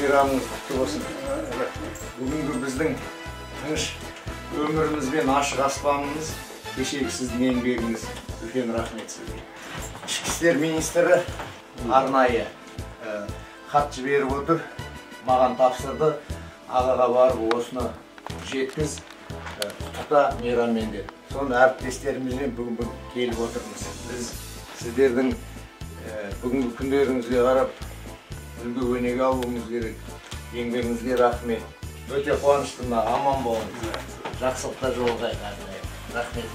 мейрамыңыз құтты болсын. Бүгінгі біздің тыныш өміріміз бен ашық аспанымыз кешегі сіздің еңбегіңіз. Үлкен рахмет сізге. Ішкі істер министрі арнайы хат жіберіп отыр, маған тапсырды. Ағаға барып осыны жеткіз, құттықта мейраммен деп. Соны әріптестерімізбен бүгін келіп отырмыз. Біз сіздердің бүгінгі күндеріңізге қарап үлгі өнеге алуымыз керек. Еңбегіңізге рахмет. Өте қуаныштымын, аман болыңыз. Жақсылықта жолдайық. Рахмет.